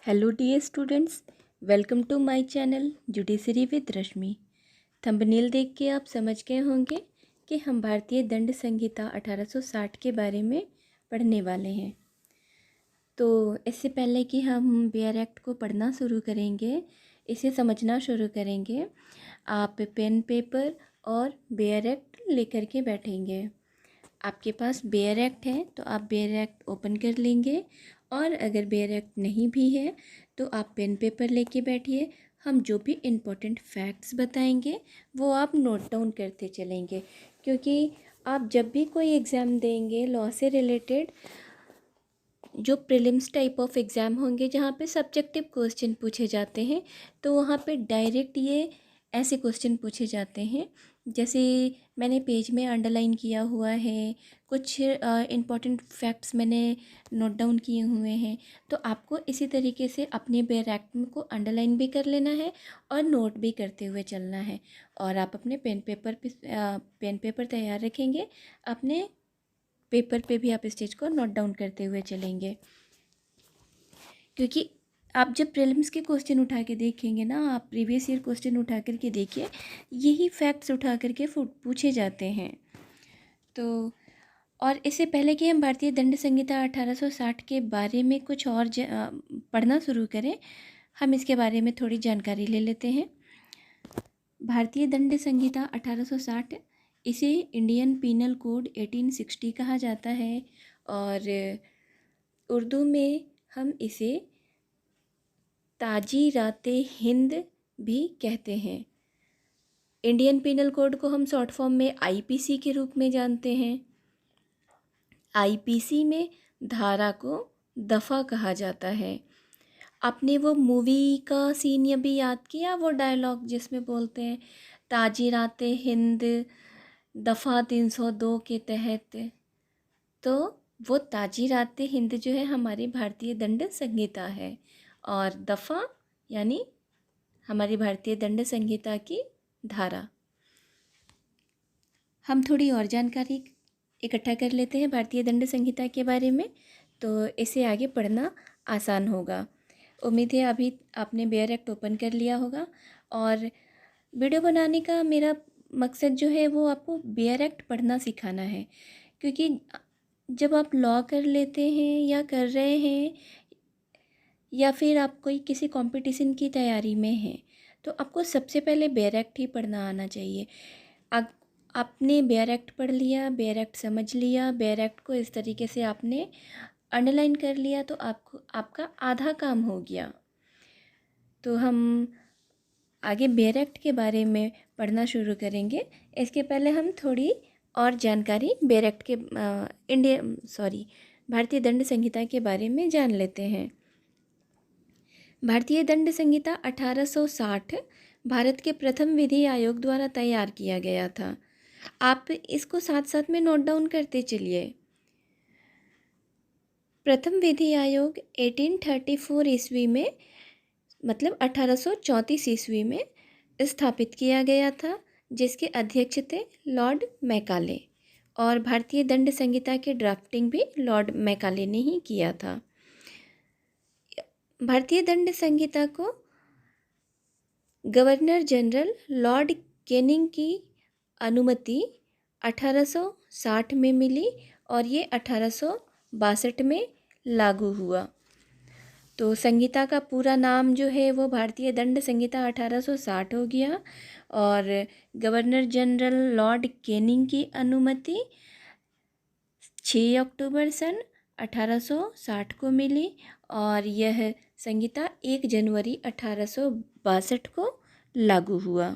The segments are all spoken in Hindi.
Hello dear students, welcome to my channel judiciary with Rashmi. Thumbnail देख के आप समझ गए होंगे कि हम भारतीय दंड संहिता 1860 के बारे में पढ़ने वाले हैं। तो इससे पहले कि हम बेयर एक्ट को पढ़ना शुरू करेंगे, इसे समझना शुरू करेंगे, आप पेन पेपर और बेयर एक्ट लेकर के बैठेंगे। आपके पास बेयर एक्ट है तो आप बेयर एक्ट ओपन कर लेंगे, और अगर बेयर एक्ट नहीं भी है तो आप पेन पेपर लेके बैठिए। हम जो भी इम्पोर्टेंट फैक्ट्स बताएंगे वो आप नोट डाउन करते चलेंगे, क्योंकि आप जब भी कोई एग्ज़ाम देंगे लॉ से रिलेटेड, जो प्रीलिम्स टाइप ऑफ एग्ज़ाम होंगे जहाँ पे सब्जेक्टिव क्वेश्चन पूछे जाते हैं, तो वहाँ पे डायरेक्ट ये ऐसे क्वेश्चन पूछे जाते हैं। जैसे मैंने पेज में अंडरलाइन किया हुआ है, कुछ इम्पॉर्टेंट फैक्ट्स मैंने नोट डाउन किए हुए हैं, तो आपको इसी तरीके से अपने बेयर एक्ट को अंडरलाइन भी कर लेना है और नोट भी करते हुए चलना है। और आप अपने पेन पेपर तैयार रखेंगे, अपने पेपर पे भी आप इस चीज़ को नोट डाउन करते हुए चलेंगे, क्योंकि आप जब प्रीलिम्स के क्वेश्चन उठा के देखेंगे ना, आप प्रीवियस ईयर क्वेश्चन उठा करके देखिए, यही फैक्ट्स उठा करके पूछे जाते हैं। तो और इससे पहले कि हम भारतीय दंड संहिता 1860 के बारे में कुछ और पढ़ना शुरू करें, हम इसके बारे में थोड़ी जानकारी ले लेते हैं। भारतीय दंड संहिता 1860, इसे इंडियन पीनल कोड 1860 कहा जाता है, और उर्दू में हम इसे ताजीराते हिंद भी कहते हैं। इंडियन पीनल कोड को हम शॉर्ट फॉर्म में आईपीसी के रूप में जानते हैं। आईपीसी में धारा को दफ़ा कहा जाता है। आपने वो मूवी का सीन अभी याद किया, वो डायलॉग जिसमें बोलते हैं ताजीराते हिंद दफ़ा 302 के तहत, तो वो ताजीराते हिंद जो है हमारी भारतीय दंड संहिता है, और दफ़ा यानी हमारी भारतीय दंड संहिता की धारा। हम थोड़ी और जानकारी इकट्ठा कर लेते हैं भारतीय दंड संहिता के बारे में, तो इसे आगे पढ़ना आसान होगा। उम्मीद है अभी आपने बेयर एक्ट ओपन कर लिया होगा, और वीडियो बनाने का मेरा मकसद जो है वो आपको बेयर एक्ट पढ़ना सिखाना है, क्योंकि जब आप लॉ कर लेते हैं या कर रहे हैं, या फिर आप कोई किसी कंपटीशन की तैयारी में हैं, तो आपको सबसे पहले बेयर एक्ट ही पढ़ना आना चाहिए। आपने बेयर एक्ट पढ़ लिया, बेयर एक्ट समझ लिया, बेयर एक्ट को इस तरीके से आपने अंडरलाइन कर लिया, तो आपका आधा काम हो गया। तो हम आगे बेयर एक्ट के बारे में पढ़ना शुरू करेंगे। इसके पहले हम थोड़ी और जानकारी बेयर एक्ट के भारतीय दंड संहिता के बारे में जान लेते हैं। भारतीय दंड संहिता 1860 भारत के प्रथम विधि आयोग द्वारा तैयार किया गया था। आप इसको साथ साथ में नोट डाउन करते चलिए। प्रथम विधि आयोग 1834 ईस्वी में, मतलब 1834 ईस्वी में स्थापित किया गया था, जिसके अध्यक्ष थे लॉर्ड मैकाले, और भारतीय दंड संहिता की ड्राफ्टिंग भी लॉर्ड मैकाले ने ही किया था। भारतीय दंड संहिता को गवर्नर जनरल लॉर्ड कैनिंग की अनुमति 1860 में मिली, और ये 1862 में लागू हुआ। तो संहिता का पूरा नाम जो है वो भारतीय दंड संहिता 1860 हो गया, और गवर्नर जनरल लॉर्ड कैनिंग की अनुमति 6 अक्टूबर सन 1860 को मिली, और यह संहिता 1 जनवरी 1862 को लागू हुआ।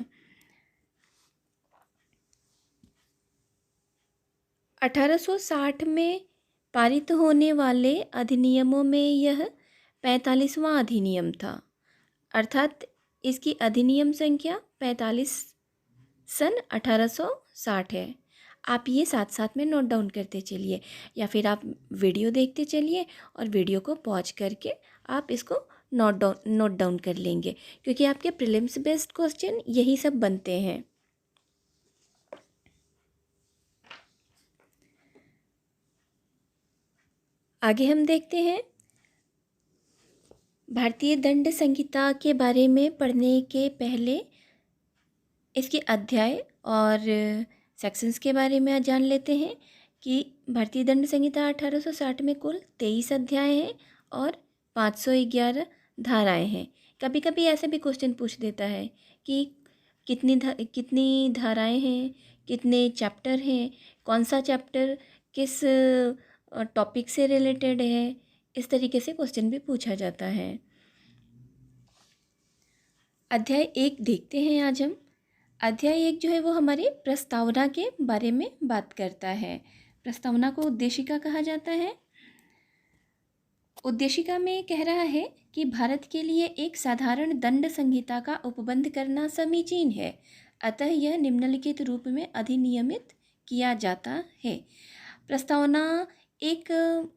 1860 में पारित होने वाले अधिनियमों में यह 45वां अधिनियम था, अर्थात इसकी अधिनियम संख्या 45 सन 1860 है। आप ये साथ साथ में नोट डाउन करते चलिए, या फिर आप वीडियो देखते चलिए और वीडियो को पॉज करके आप इसको नोट डाउन कर लेंगे, क्योंकि आपके प्रीलिम्स बेस्ड क्वेश्चन यही सब बनते हैं। आगे हम देखते हैं भारतीय दंड संहिता के बारे में पढ़ने के पहले इसके अध्याय और सेक्शंस के बारे में जान लेते हैं कि भारतीय दंड संहिता 1860 में कुल 23 अध्याय हैं और 511 धाराएं हैं। कभी कभी ऐसे भी क्वेश्चन पूछ देता है कि कितनी धाराएं हैं, कितने चैप्टर हैं, कौन सा चैप्टर किस टॉपिक से रिलेटेड है। इस तरीके से क्वेश्चन भी पूछा जाता है। अध्याय 1 देखते हैं आज हम। अध्याय 1 जो है वो हमारी प्रस्तावना के बारे में बात करता है। प्रस्तावना को उद्देशिका कहा जाता है। उद्देशिका में कह रहा है कि भारत के लिए एक साधारण दंड संहिता का उपबंध करना समीचीन है, अतः यह निम्नलिखित रूप में अधिनियमित किया जाता है। प्रस्तावना एक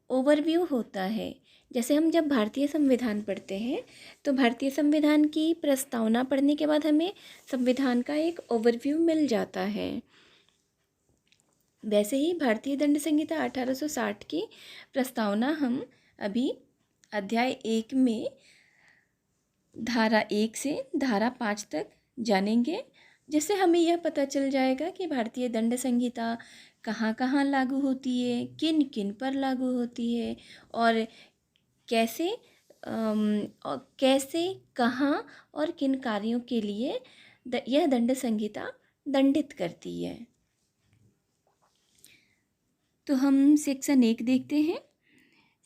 ओवरव्यू होता है। जैसे हम जब भारतीय संविधान पढ़ते हैं तो भारतीय संविधान की प्रस्तावना पढ़ने के बाद हमें संविधान का एक ओवरव्यू मिल जाता है। वैसे ही भारतीय दंड संहिता 1860 की प्रस्तावना हम अभी अध्याय 1 में धारा 1 से धारा 5 तक जानेंगे, जिससे हमें यह पता चल जाएगा कि भारतीय दंड संहिता कहाँ कहाँ लागू होती है, किन किन पर लागू होती है और कैसे कहाँ और किन कार्यों के लिए यह दंड संहिता दंडित करती है। तो हम सेक्शन 1 देखते हैं।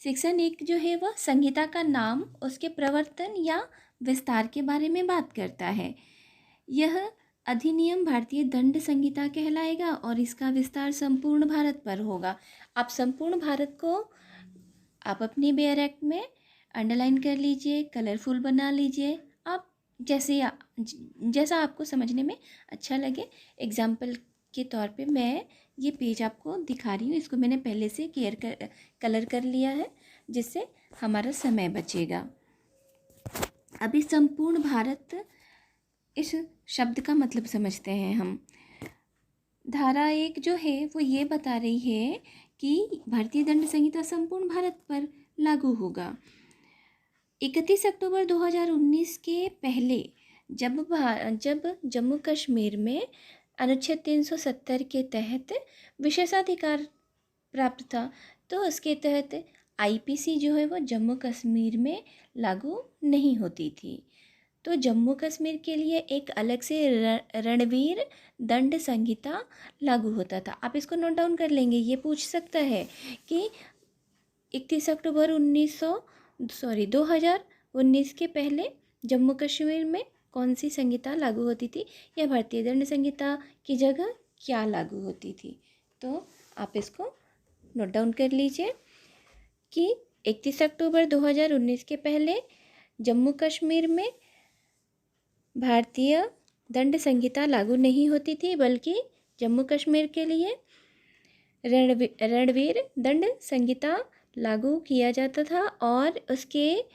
सेक्शन 1 जो है वह संहिता का नाम, उसके प्रवर्तन या विस्तार के बारे में बात करता है। यह अधिनियम भारतीय दंड संहिता कहलाएगा और इसका विस्तार संपूर्ण भारत पर होगा। आप संपूर्ण भारत को आप अपनी बेयर एक्ट में अंडरलाइन कर लीजिए, कलरफुल बना लीजिए, आप जैसा आपको समझने में अच्छा लगे। एग्जाम्पल के तौर पे मैं ये पेज आपको दिखा रही हूँ, इसको मैंने पहले से कलर कर लिया है, जिससे हमारा समय बचेगा। अभी संपूर्ण भारत इस शब्द का मतलब समझते हैं हम। धारा 1 जो है वो ये बता रही है कि भारतीय दंड संहिता संपूर्ण भारत पर लागू होगा। 31 अक्टूबर 2019 के पहले जब जम्मू कश्मीर में अनुच्छेद 370 के तहत विशेषाधिकार प्राप्त था, तो उसके तहत आईपीसी जो है वो जम्मू कश्मीर में लागू नहीं होती थी। तो जम्मू कश्मीर के लिए एक अलग से रणवीर दंड संहिता लागू होता था। आप इसको नोट डाउन कर लेंगे। ये पूछ सकता है कि 31 अक्टूबर 2019 के पहले जम्मू कश्मीर में कौन सी संहिता लागू होती थी या भारतीय दंड संहिता की जगह क्या लागू होती थी। तो आप इसको नोट डाउन कर लीजिए कि 31 अक्टूबर 2019 के पहले जम्मू कश्मीर में भारतीय दंड संहिता लागू नहीं होती थी, बल्कि जम्मू कश्मीर के लिए रणवीर दंड संहिता लागू किया जाता था और उसके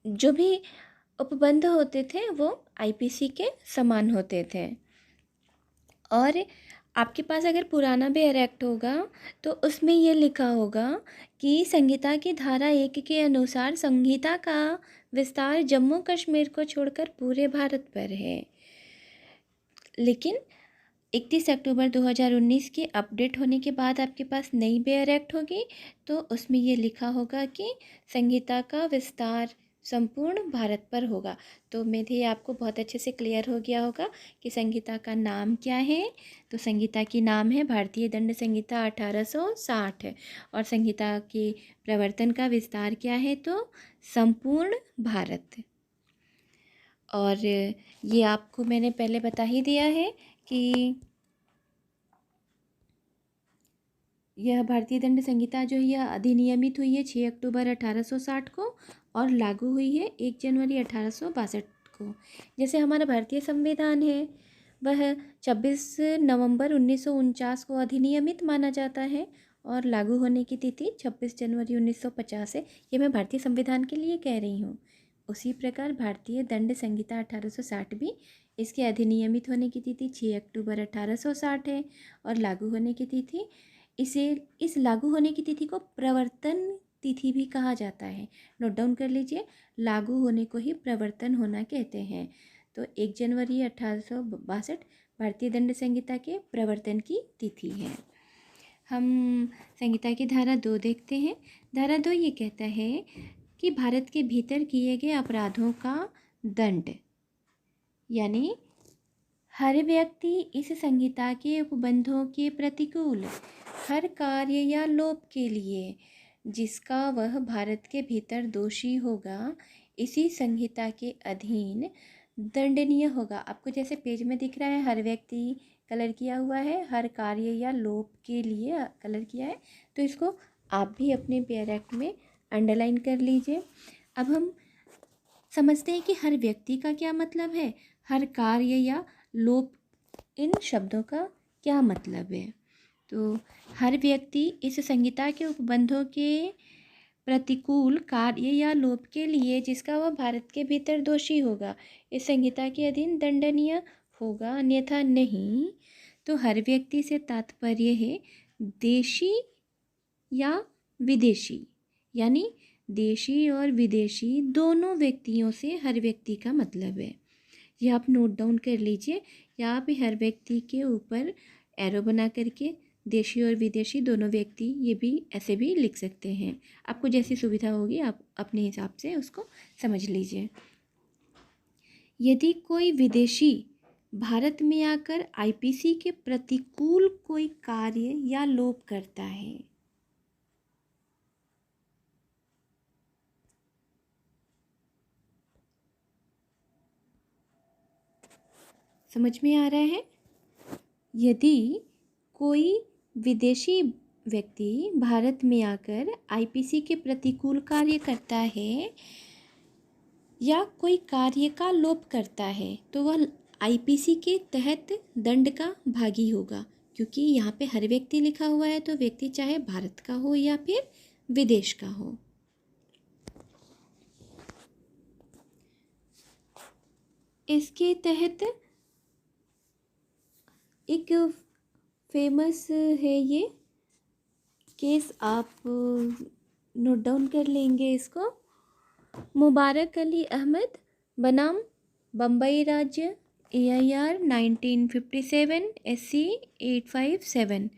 जो भी उपबंध होते थे वो आईपीसी के समान होते थे। और आपके पास अगर पुराना बेयर एक्ट होगा तो उसमें ये लिखा होगा कि संहिता की धारा 1 के अनुसार संहिता का विस्तार जम्मू कश्मीर को छोड़कर पूरे भारत पर है। लेकिन 31 अक्टूबर 2019 के अपडेट होने के बाद आपके पास नई बेयर एक्ट होगी, तो उसमें ये लिखा होगा कि संहिता का विस्तार संपूर्ण भारत पर होगा। तो मेरे आपको बहुत अच्छे से क्लियर हो गया होगा कि संहिता का नाम क्या है। तो संहिता की नाम है भारतीय दंड संहिता 1860 है और संहिता के प्रवर्तन का विस्तार क्या है, तो संपूर्ण भारत। और ये आपको मैंने पहले बता ही दिया है कि यह भारतीय दंड संहिता जो है यह अधिनियमित हुई है 6 अक्टूबर 1860 को और लागू हुई है 1 जनवरी 1862 को। जैसे हमारा भारतीय संविधान है वह 26 नवंबर 1949 को अधिनियमित माना जाता है और लागू होने की तिथि 26 जनवरी 1950 है। ये मैं भारतीय संविधान के लिए कह रही हूँ। उसी प्रकार भारतीय दंड संहिता 1860 भी इसके अधिनियमित होने की तिथि 6 अक्टूबर 1860 है और लागू होने की तिथि इस लागू होने की तिथि को प्रवर्तन तिथि भी कहा जाता है। नोट डाउन कर लीजिए, लागू होने को ही प्रवर्तन होना कहते हैं। तो 1 जनवरी 1862 भारतीय दंड संहिता के प्रवर्तन की तिथि है। हम संहिता की धारा 2 देखते हैं। धारा 2 ये कहता है कि भारत के भीतर किए गए अपराधों का दंड, यानी हर व्यक्ति इस संहिता के उपबंधों के प्रतिकूल हर कार्य या लोप के लिए जिसका वह भारत के भीतर दोषी होगा, इसी संहिता के अधीन दंडनीय होगा। आपको जैसे पेज में दिख रहा है, हर व्यक्ति कलर किया हुआ है, हर कार्य या लोप के लिए कलर किया है, तो इसको आप भी अपने पेयर एक्ट में अंडरलाइन कर लीजिए। अब हम समझते हैं कि हर व्यक्ति का क्या मतलब है, हर कार्य या लोप, इन शब्दों का क्या मतलब है। तो हर व्यक्ति इस संहिता के उपबंधों के प्रतिकूल कार्य या लोप के लिए जिसका वह भारत के भीतर दोषी होगा, इस संहिता के अधीन दंडनीय होगा, अन्यथा नहीं। तो हर व्यक्ति से तात्पर्य है देशी या विदेशी, यानी देशी और विदेशी दोनों व्यक्तियों से हर व्यक्ति का मतलब है। यह आप नोट डाउन कर लीजिए, या आप हर व्यक्ति के ऊपर एरो बना करके देशी और विदेशी दोनों व्यक्ति, ये भी ऐसे भी लिख सकते हैं। आपको जैसी सुविधा होगी आप अपने हिसाब से उसको समझ लीजिए। यदि कोई विदेशी भारत में आकर आईपीसी के प्रतिकूल कोई कार्य या लोप करता है, समझ में आ रहा है? यदि कोई विदेशी व्यक्ति भारत में आकर आईपीसी के प्रतिकूल कार्य करता है या कोई कार्य का लोप करता है, तो वह आईपीसी के तहत दंड का भागी होगा। क्योंकि यहाँ पे हर व्यक्ति लिखा हुआ है, तो व्यक्ति चाहे भारत का हो या फिर विदेश का हो। इसके तहत एक फेमस है ये केस, आप नोट डाउन कर लेंगे इसको। मुबारक अली अहमद बनाम बम्बई राज्य, AIR 1957 SC 857।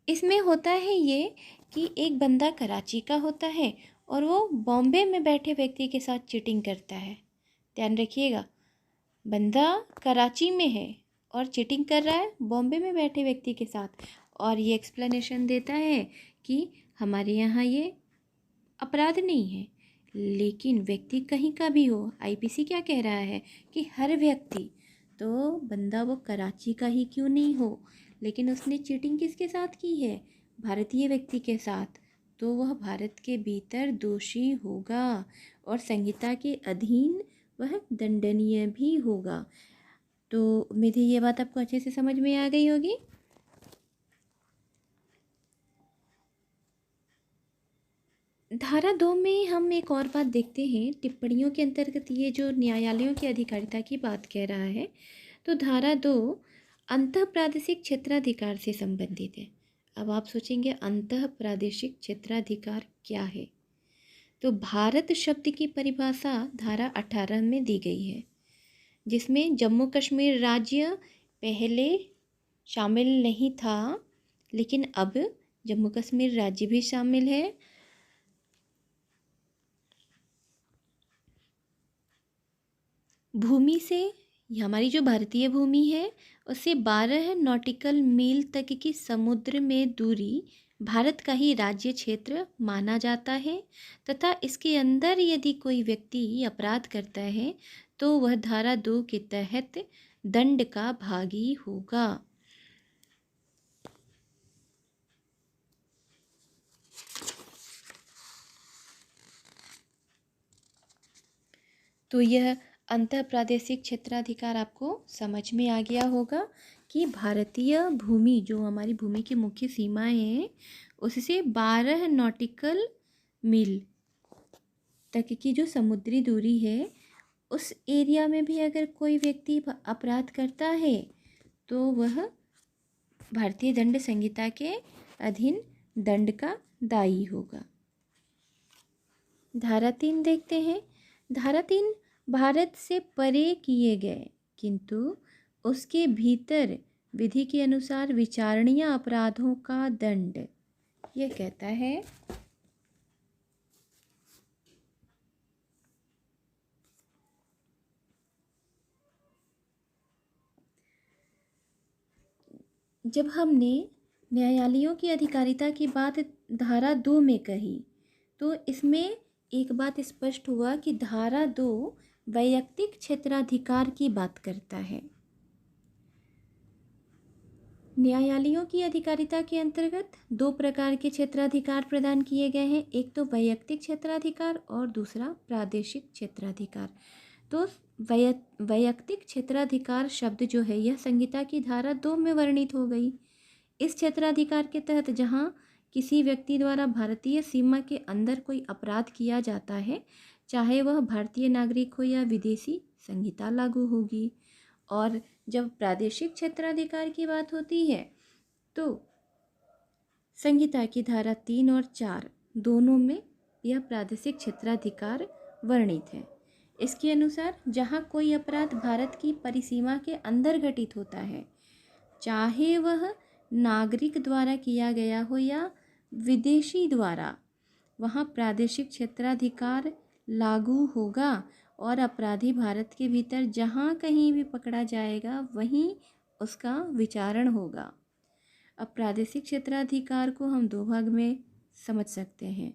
इसमें होता है ये कि एक बंदा कराची का होता है और वो बॉम्बे में बैठे व्यक्ति के साथ चीटिंग करता है। ध्यान रखिएगा, बंदा कराची में है और चीटिंग कर रहा है बॉम्बे में बैठे व्यक्ति के साथ, और ये एक्सप्लेनेशन देता है कि हमारे यहाँ ये अपराध नहीं है। लेकिन व्यक्ति कहीं का भी हो, आईपीसी क्या कह रहा है कि हर व्यक्ति, तो बंदा वो कराची का ही क्यों नहीं हो, लेकिन उसने चीटिंग किसके साथ की है, भारतीय व्यक्ति के साथ, तो वह भारत के भीतर दोषी होगा और संहिता के अधीन वह दंडनीय भी होगा। तो उम्मीद है ये बात आपको अच्छे से समझ में आ गई होगी। धारा 2 में हम एक और बात देखते हैं। टिप्पणियों के अंतर्गत ये जो न्यायालयों की अधिकारिता की बात कह रहा है, तो धारा 2 अंतः प्रादेशिक क्षेत्राधिकार से संबंधित है। अब आप सोचेंगे अंतः प्रादेशिक क्षेत्राधिकार क्या है, तो भारत शब्द की परिभाषा धारा 18 में दी गई है, जिसमें जम्मू कश्मीर राज्य पहले शामिल नहीं था, लेकिन अब जम्मू कश्मीर राज्य भी शामिल है। भूमि से, हमारी जो भारतीय भूमि है उससे 12 नॉटिकल मील तक की समुद्र में दूरी भारत का ही राज्य क्षेत्र माना जाता है, तथा इसके अंदर यदि कोई व्यक्ति अपराध करता है तो वह धारा 2 के तहत दंड का भागी होगा। तो यह अंतः प्रादेशिक क्षेत्राधिकार आपको समझ में आ गया होगा कि भारतीय भूमि, जो हमारी भूमि की मुख्य सीमाएं हैं, उससे 12 नॉटिकल मील तक की जो समुद्री दूरी है, उस एरिया में भी अगर कोई व्यक्ति अपराध करता है तो वह भारतीय दंड संहिता के अधीन दंड का दायी होगा। धारा 3 देखते हैं। धारा 3 भारत से परे किए गए किंतु उसके भीतर विधि के अनुसार विचारणीय अपराधों का दंड, यह कहता है जब हमने न्यायालयों की अधिकारिता की बात धारा 2 में कही तो इसमें एक बात स्पष्ट हुआ कि धारा 2 वैयक्तिक क्षेत्राधिकार की बात करता है। न्यायालयों की अधिकारिता के अंतर्गत दो प्रकार के क्षेत्राधिकार प्रदान किए गए हैं, एक तो वैयक्तिक क्षेत्राधिकार और दूसरा प्रादेशिक क्षेत्राधिकार। तो वैयक्तिक क्षेत्राधिकार शब्द जो है यह संहिता की धारा 2 में वर्णित हो गई। इस क्षेत्राधिकार के तहत जहाँ किसी व्यक्ति द्वारा भारतीय सीमा के अंदर कोई अपराध किया जाता है, चाहे वह भारतीय नागरिक हो या विदेशी, संहिता लागू होगी। और जब प्रादेशिक क्षेत्राधिकार की बात होती है तो संहिता की धारा 3 और 4 दोनों में यह प्रादेशिक क्षेत्राधिकार वर्णित है। इसके अनुसार जहाँ कोई अपराध भारत की परिसीमा के अंदर घटित होता है, चाहे वह नागरिक द्वारा किया गया हो या विदेशी द्वारा, वहाँ प्रादेशिक क्षेत्राधिकार लागू होगा और अपराधी भारत के भीतर जहाँ कहीं भी पकड़ा जाएगा वहीं उसका विचारण होगा। अब प्रादेशिक क्षेत्राधिकार को हम दो भाग में समझ सकते हैं,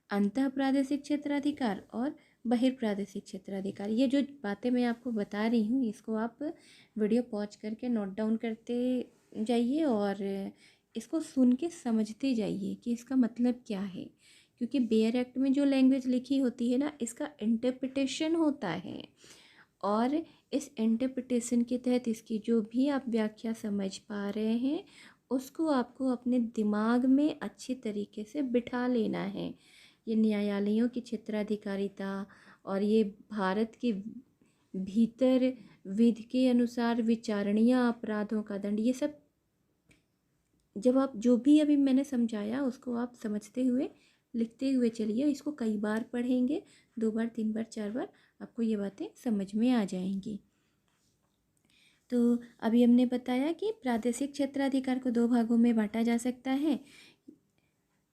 अंतः प्रादेशिक क्षेत्राधिकार और बहिर्प्रादेशिक क्षेत्राधिकार। ये जो बातें मैं आपको बता रही हूँ इसको आप वीडियो पॉज करके नोट डाउन करते जाइए और इसको सुन के समझते जाइए कि इसका मतलब क्या है, क्योंकि बेयर एक्ट में जो लैंग्वेज लिखी होती है ना, इसका इंटरप्रिटेशन होता है और इस इंटरप्रिटेशन के तहत इसकी जो भी आप व्याख्या समझ पा रहे हैं उसको आपको अपने दिमाग में अच्छे तरीके से बिठा लेना है। ये न्यायालयों की क्षेत्राधिकारिता और ये भारत के भीतर विधि के अनुसार विचारणीय अपराधों का दंड, ये सब जब आप जो भी अभी मैंने समझाया उसको आप समझते हुए लिखते हुए चलिए। इसको कई बार पढ़ेंगे, 2 बार 3 बार 4 बार, आपको ये बातें समझ में आ जाएंगी। तो अभी हमने बताया कि प्रादेशिक क्षेत्राधिकार को 2 भागों में बांटा जा सकता है।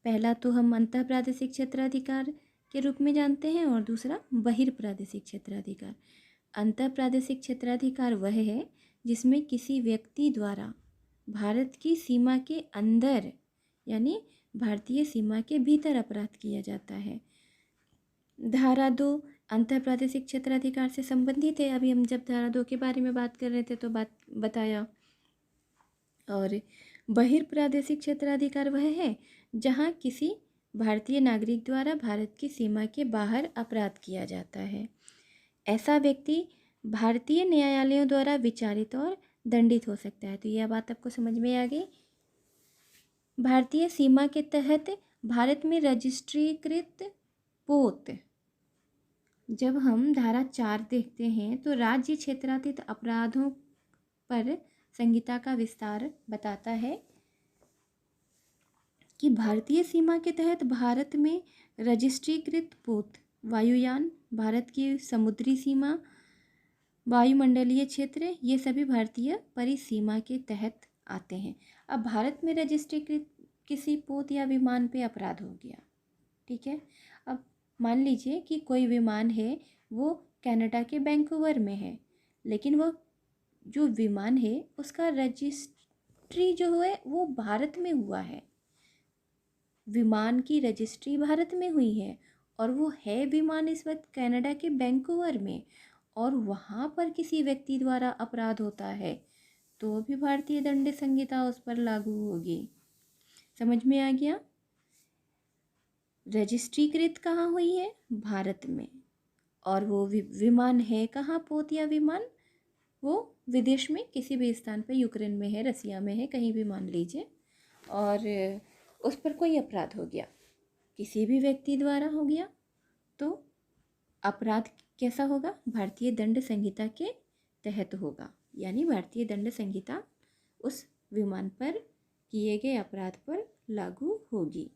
पहला तो हम अंतः प्रादेशिक क्षेत्राधिकार के रूप में जानते हैं और दूसरा बहिर्प्रादेशिक क्षेत्राधिकार। अंतः प्रादेशिक क्षेत्राधिकार वह है जिसमें किसी व्यक्ति द्वारा भारत की सीमा के अंदर यानी भारतीय सीमा के भीतर अपराध किया जाता है। धारा 2 अंतः प्रादेशिक क्षेत्राधिकार से संबंधित है। अभी हम जब धारा 2 के बारे में बात कर रहे थे तो बात बताया। और बहिर्प्रादेशिक क्षेत्राधिकार वह है जहाँ किसी भारतीय नागरिक द्वारा भारत की सीमा के बाहर अपराध किया जाता है। ऐसा व्यक्ति भारतीय न्यायालयों द्वारा विचारित और दंडित हो सकता है। तो यह बात आपको समझ में आ गई। भारतीय सीमा के तहत भारत में रजिस्ट्रीकृत पोत, जब हम धारा 4 देखते हैं तो राज्य क्षेत्रातीत अपराधों पर संहिता का विस्तार बताता है कि भारतीय सीमा के तहत भारत में रजिस्ट्रीकृत पोत, वायुयान, भारत की समुद्री सीमा, वायुमंडलीय क्षेत्र, ये सभी भारतीय परिसीमा के तहत आते हैं। अब भारत में रजिस्ट्रीकृत किसी पोत या विमान पे अपराध हो गया, ठीक है। अब मान लीजिए कि कोई विमान है वो कनाडा के वैंकूवर में है, लेकिन वह जो विमान है उसका रजिस्ट्री जो है वो भारत में हुआ है, विमान की रजिस्ट्री भारत में हुई है और वो है विमान इस वक्त कनाडा के वैंकूवर में, और वहाँ पर किसी व्यक्ति द्वारा अपराध होता है तो भी भारतीय दंड संहिता उस पर लागू होगी। समझ में आ गया। रजिस्ट्रीकृत कहाँ हुई है? भारत में। और वो विमान है कहाँ? पोत या विमान वो विदेश में किसी भी स्थान पर, यूक्रेन में है, रसिया में है, कहीं भी मान लीजिए, और उस पर कोई अपराध हो गया, किसी भी व्यक्ति द्वारा हो गया, तो अपराध कैसा होगा? भारतीय दंड संहिता के तहत होगा। यानी भारतीय दंड संहिता उस विमान पर किए गए अपराध पर लागू होगी।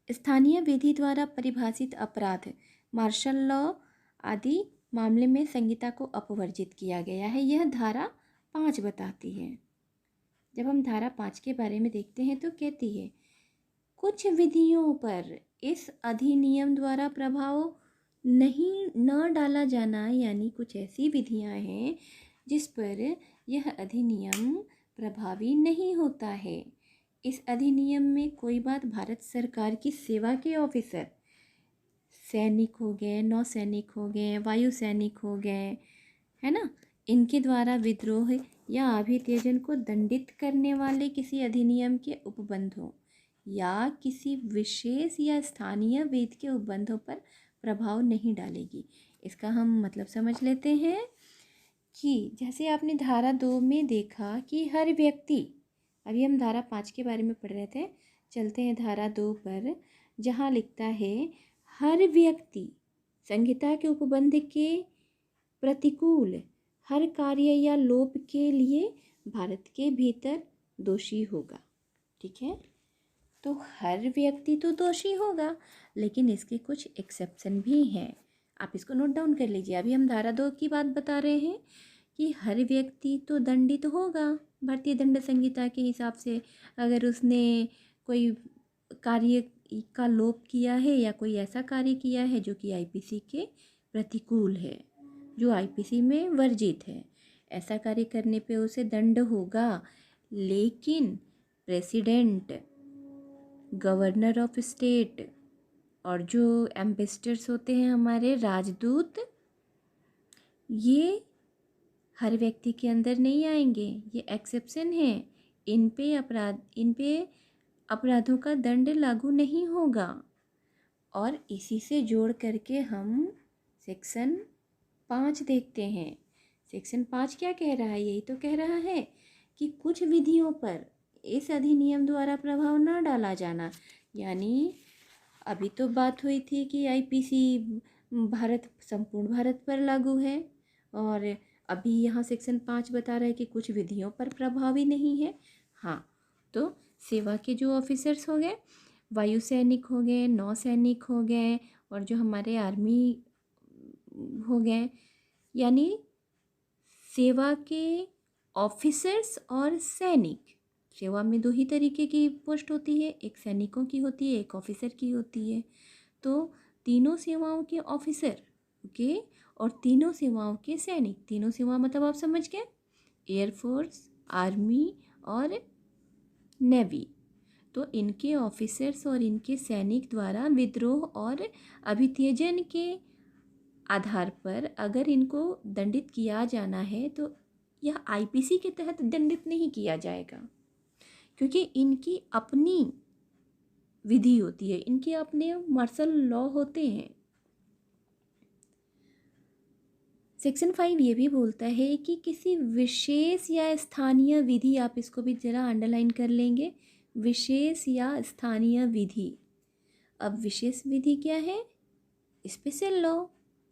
स्थानीय विधि द्वारा परिभाषित अपराध, मार्शल लॉ आदि मामले में संहिता को अपवर्जित किया गया है। यह धारा 5 बताती है। जब हम धारा 5 के बारे में देखते हैं तो कहती है, कुछ विधियों पर इस अधिनियम द्वारा प्रभाव न डाला जाना, यानी कुछ ऐसी विधियां हैं जिस पर यह अधिनियम प्रभावी नहीं होता है। इस अधिनियम में कोई बात भारत सरकार की सेवा के ऑफिसर, सैनिक हो गए, नौसैनिक हो गए, वायु सैनिक हो गए, है ना, इनके द्वारा विद्रोह या अभित्यजन को दंडित करने वाले किसी अधिनियम के उपबंधों या किसी विशेष या स्थानीय वेद के उपबंधों पर प्रभाव नहीं डालेगी। इसका हम मतलब समझ लेते हैं कि जैसे आपने धारा 2 में देखा कि हर व्यक्ति, अभी हम धारा 5 के बारे में पढ़ रहे थे, चलते हैं धारा 2 पर, जहाँ लिखता है हर व्यक्ति संहिता के उपबंध के प्रतिकूल हर कार्य या लोप के लिए भारत के भीतर दोषी होगा। ठीक है, तो हर व्यक्ति तो दोषी होगा, लेकिन इसके कुछ एक्सेप्शन भी हैं। आप इसको नोट डाउन कर लीजिए। अभी हम धारा 2 की बात बता रहे हैं कि हर व्यक्ति तो दंडित होगा भारतीय दंड संहिता के हिसाब से, अगर उसने कोई कार्य का लोप किया है या कोई ऐसा कार्य किया है जो कि आईपीसी के प्रतिकूल है, जो आईपीसी में वर्जित है। ऐसा कार्य करने पे उसे दंड होगा। लेकिन प्रेसिडेंट, गवर्नर ऑफ स्टेट और जो एम्बेसडर्स होते हैं हमारे राजदूत, ये हर व्यक्ति के अंदर नहीं आएंगे, ये एक्सेप्शन है। इन पे अपराधों का दंड लागू नहीं होगा। और इसी से जोड़ करके हम सेक्शन 5 देखते हैं। सेक्शन 5 क्या कह रहा है? यही तो कह रहा है कि कुछ विधियों पर इस अधिनियम द्वारा प्रभाव न डाला जाना। यानी अभी तो बात हुई थी कि आईपीसी संपूर्ण भारत पर लागू है, और अभी यहाँ सेक्शन 5 बता रहा है कि कुछ विधियों पर प्रभावी नहीं है। हाँ, तो सेवा के जो ऑफिसर्स हो गए, वायु सैनिक हो गए, नौसैनिक हो गए, और जो हमारे आर्मी हो गए, यानी सेवा के ऑफिसर्स और सैनिक। सेवा में 2 ही तरीके की पोस्ट होती है, एक सैनिकों की होती है, एक ऑफिसर की होती है। तो तीनों सेवाओं के ऑफिसर, ओके, और तीनों सेवाओं के सैनिक, तीनों सेवा मतलब आप समझ गए, एयरफोर्स, आर्मी और नेवी। तो इनके ऑफिसर्स और इनके सैनिक द्वारा विद्रोह और अभित्यजन के आधार पर अगर इनको दंडित किया जाना है तो यह आईपीसी के तहत दंडित नहीं किया जाएगा, क्योंकि इनकी अपनी विधि होती है, इनके अपने मार्शल लॉ होते हैं। सेक्शन 5 ये भी बोलता है कि किसी विशेष या स्थानीय विधि, आप इसको भी ज़रा अंडरलाइन कर लेंगे, विशेष या स्थानीय विधि। अब विशेष विधि क्या है? स्पेशल लॉ,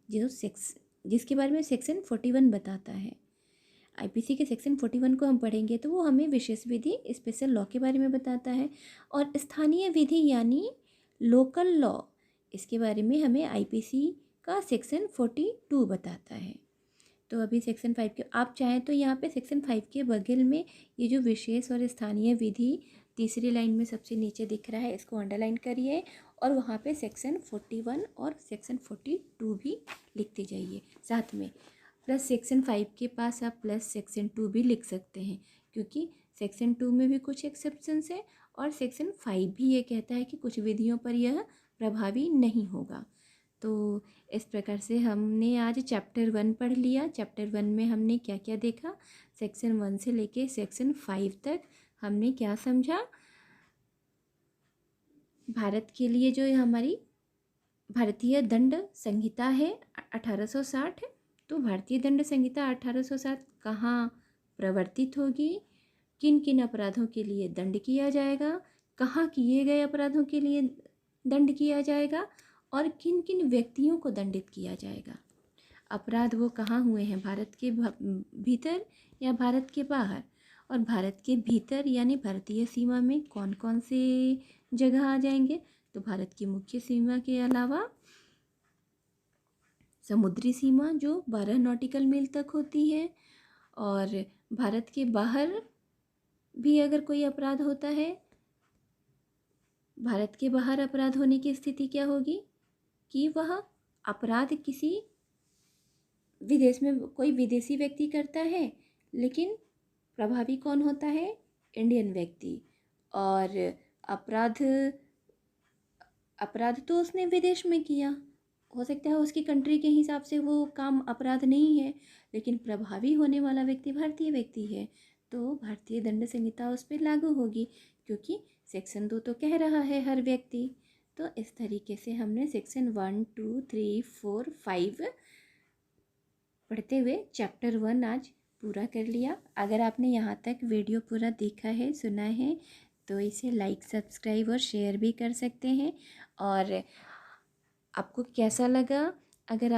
जिसके बारे में सेक्शन 41 बताता है। आईपीसी के सेक्शन 41 को हम पढ़ेंगे तो वो हमें विशेष विधि, स्पेशल लॉ के बारे में बताता है। और स्थानीय विधि यानी लोकल लॉ, इसके बारे में हमें आईपीसी का सेक्शन 42 बताता है। तो अभी सेक्शन 5 के, आप चाहें तो यहाँ पे सेक्शन 5 के बगल में ये जो विशेष और स्थानीय विधि तीसरी लाइन में सबसे नीचे दिख रहा है, इसको अंडरलाइन करिए और वहाँ पे सेक्शन 41 और सेक्शन 42 भी लिखते जाइए साथ में। प्लस सेक्शन 5 के पास आप प्लस सेक्शन 2 भी लिख सकते हैं, क्योंकि सेक्शन 2 में भी कुछ एक्सेप्शंस है और सेक्शन 5 भी ये कहता है कि कुछ विधियों पर यह प्रभावी नहीं होगा। तो इस प्रकार से हमने आज चैप्टर 1 पढ़ लिया। चैप्टर 1 में हमने क्या क्या देखा, सेक्शन 1 से लेके सेक्शन 5 तक हमने क्या समझा। भारत के लिए जो हमारी भारतीय दंड संहिता है 1860 है, तो भारतीय दंड संहिता 1860 कहाँ प्रवर्तित होगी, किन किन अपराधों के लिए दंड किया जाएगा, कहाँ किए गए अपराधों के लिए दंड किया जाएगा, और किन किन व्यक्तियों को दंडित किया जाएगा। अपराध वो कहाँ हुए हैं, भारत के भीतर या भारत के बाहर, और भारत के भीतर यानी भारतीय सीमा में कौन कौन से जगह आ जाएंगे, तो भारत की मुख्य सीमा के अलावा समुद्री सीमा जो 12 नॉटिकल मील तक होती है, और भारत के बाहर भी अगर कोई अपराध होता है, भारत के बाहर अपराध होने की स्थिति क्या होगी कि वह अपराध किसी विदेश में कोई विदेशी व्यक्ति करता है, लेकिन प्रभावी कौन होता है? इंडियन व्यक्ति। और अपराध अपराध तो उसने विदेश में किया, हो सकता है उसकी कंट्री के हिसाब से वो काम अपराध नहीं है, लेकिन प्रभावी होने वाला व्यक्ति भारतीय व्यक्ति है, तो भारतीय दंड संहिता उस पर लागू होगी, क्योंकि सेक्शन 2 तो कह रहा है हर व्यक्ति। तो इस तरीके से हमने सेक्शन 1, 2, 3, 4, 5 पढ़ते हुए चैप्टर 1 आज पूरा कर लिया। अगर आपने यहाँ तक वीडियो पूरा देखा है, सुना है, तो इसे लाइक, सब्सक्राइब और शेयर भी कर सकते हैं। और आपको कैसा लगा? अगर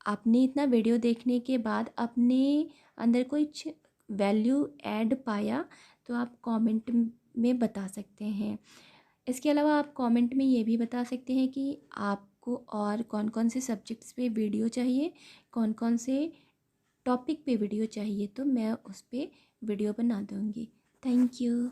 आपने इतना वीडियो देखने के बाद अपने अंदर कुछ वैल्यू ऐड पाया, तो आप कमेंट में बता सकते हैं। इसके अलावा आप कमेंट में ये भी बता सकते हैं कि आपको और कौन कौन से सब्जेक्ट्स पे वीडियो चाहिए, कौन कौन से टॉपिक पे वीडियो चाहिए, तो मैं उस पर वीडियो बना दूँगी। Thank you.